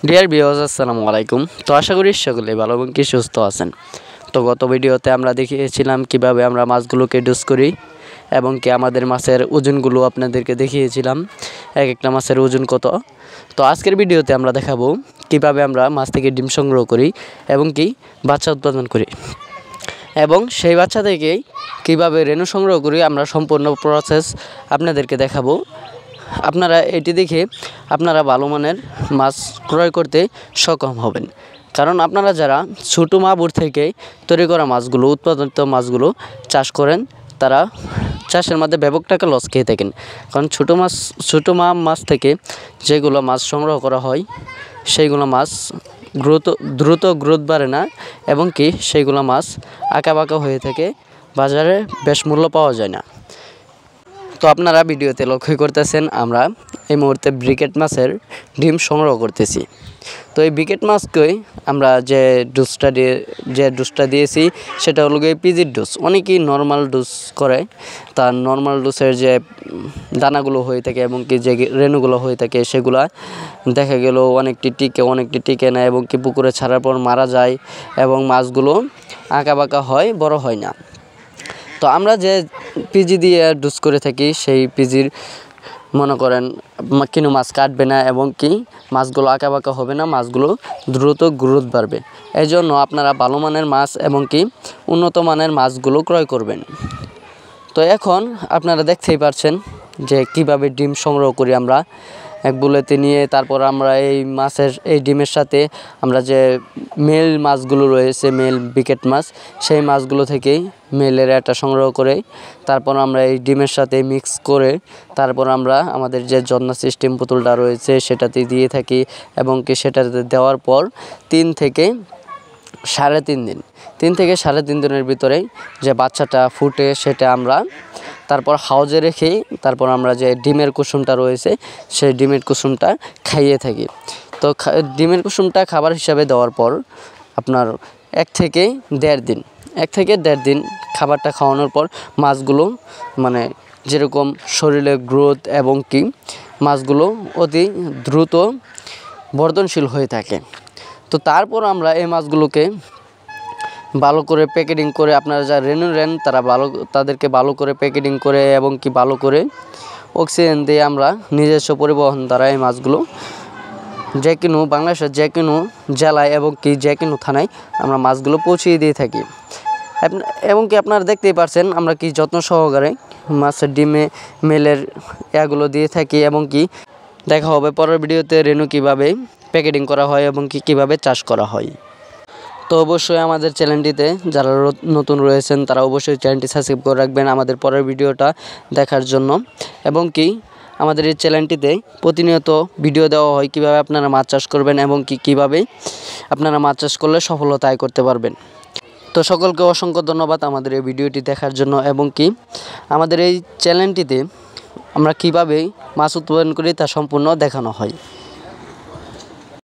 Dear viewers আসসালামু আলাইকুম। তো আশা করি সকলেই ভালো এবং কি সুস্থ আছেন। তো গত ভিডিওতে আমরা দেখিয়েছিলাম কিভাবে আমরা মাছগুলোকে ডুস করি এবং কি আমাদের মাছের ওজনগুলো আপনাদেরকে দেখিয়েছিলাম, এক একটা মাছের ওজন কত। তো আজকের ভিডিওতে আমরা দেখাবো কিভাবে আমরা মাছ থেকে ডিম সংগ্রহ করি এবং কি বাচ্চা উৎপাদন করি এবং সেই বাচ্চা থেকে কিভাবে রেণু সংগ্রহ করি আমরা সম্পূর্ণ প্রসেস আপনাদেরকে দেখাবো। আপনারা এটি দেখে আপনারা ভালো মানের মাছ ক্রয় করতে সক্ষম হবেন, কারণ আপনারা যারা ছোটো মাগুর থেকে তৈরি করা মাছগুলো উৎপাদিত মাছগুলো চাষ করেন তারা চাষের মধ্যে ব্যাপক টাকা লস খেয়ে থাকেন। কারণ ছোটো মাছ থেকে যেগুলো মাছ সংগ্রহ করা হয় সেইগুলো মাছ দ্রুত গ্রোথ বাড়ে না এবং কি সেইগুলো মাছ আঁকাবাঁকা হয়ে থাকে, বাজারে বেশ মূল্য পাওয়া যায় না। তো আপনারা ভিডিওতে লক্ষ্য করতেছেন আমরা এই মুহূর্তে ব্রিকেট মাছের ডিম সংগ্রহ করতেছি। তো এই ব্রিকেট মাছকে আমরা যে ডোজটা দিয়েছি সেটা হলো গিয়ে পিজির ডোজ। অনেকেই নর্মাল ডোজ করে, তার নর্মাল ডোজের যে দানাগুলো হয়ে থাকে এবং কি যে রেণুগুলো হয়ে থাকে সেগুলা দেখা গেল অনেকটি টিকে না এবং কি পুকুরে ছাড়ার পর মারা যায় এবং মাছগুলো আঁকাবাঁকা হয়, বড় হয় না। তো আমরা যে পিজি দিয়ে ডোজ করে থাকি সেই পিজির মনে করেন কোনো মাছ কাটবে না এবং কি মাছগুলো আঁকাবাঁকা হবে না, মাছগুলো দ্রুত গ্রোথ বাড়বে। এই জন্য আপনারা ভালো মানের মাছ এবং কি উন্নত মানের মাছগুলো ক্রয় করবেন। তো এখন আপনারা দেখতেই পাচ্ছেন যে কিভাবে ডিম সংগ্রহ করি আমরা এক বুলেতে নিয়ে। তারপর আমরা এই ডিমের সাথে আমরা যে মেল মাছগুলো রয়েছে, মেল ব্রিকেট মাছ, সেই মাছগুলো থেকেই মেলের একটা সংগ্রহ করে তারপর আমরা এই ডিমের সাথে মিক্স করে তারপর আমরা আমাদের যে যত্ন সিস্টেম পুতুলটা রয়েছে সেটাতে দিয়ে থাকি এবং কি সেটাতে দেওয়ার পর 3 থেকে সাড়ে তিন দিনের ভিতরে যে বাচ্চাটা ফুটে সেটা আমরা তারপর হাউজে রেখে তারপর আমরা যে ডিমের কুসুমটা রয়েছে সেই ডিমের কুসুমটা খাইয়ে থাকি। তো ডিমের কুসুমটা খাবার হিসাবে দেওয়ার পর আপনার 1 থেকে 1.5 দিন খাবারটা খাওয়ানোর পর মাছগুলো মানে যেরকম শরীরে গ্রোথ এবং কি মাছগুলো অতি দ্রুত বর্ধনশীল হয়ে থাকে। তো তারপর আমরা এই মাছগুলোকে ভালো করে প্যাকেটিং করে আপনারা যা রেনু তাদেরকে ভালো করে প্যাকেটিং করে এবং কি ভালো করে অক্সিজেন দিয়ে আমরা নিজস্ব পরিবহন দ্বারা এই মাছগুলো যে কোনো বাংলাদেশের যে কোনো জেলায় এবং কি যে কোনো থানায় আমরা মাছগুলো পৌঁছিয়ে দিয়ে থাকি এবং কি আপনারা দেখতেই পাচ্ছেন আমরা কি যত্ন সহকারে মাছের ডিমে মেলের এগুলো দিয়ে থাকি এবং কি দেখা হবে পরের ভিডিওতে রেনু কীভাবে প্যাকেটিং করা হয় এবং কি কীভাবে চাষ করা হয়। তো অবশ্যই আমাদের চ্যানেলটিতে যারা নতুন রয়েছেন তারা অবশ্যই চ্যানেলটি সাবস্ক্রাইব করে রাখবেন আমাদের পরের ভিডিওটা দেখার জন্য এবং কি আমাদের এই চ্যানেলটিতে প্রতিনিয়ত ভিডিও দেওয়া হয় কীভাবে আপনারা মাছ চাষ করবেন এবং কীভাবে আপনারা মাছ চাষ করলে সফলতা আয় করতে পারবেন। তো সকলকে অসংখ্য ধন্যবাদ আমাদের এই ভিডিওটি দেখার জন্য এবং কি আমাদের এই চ্যানেলটিতে আমরা কীভাবে মাছ উৎপাদন করি তা সম্পূর্ণ দেখানো হয়।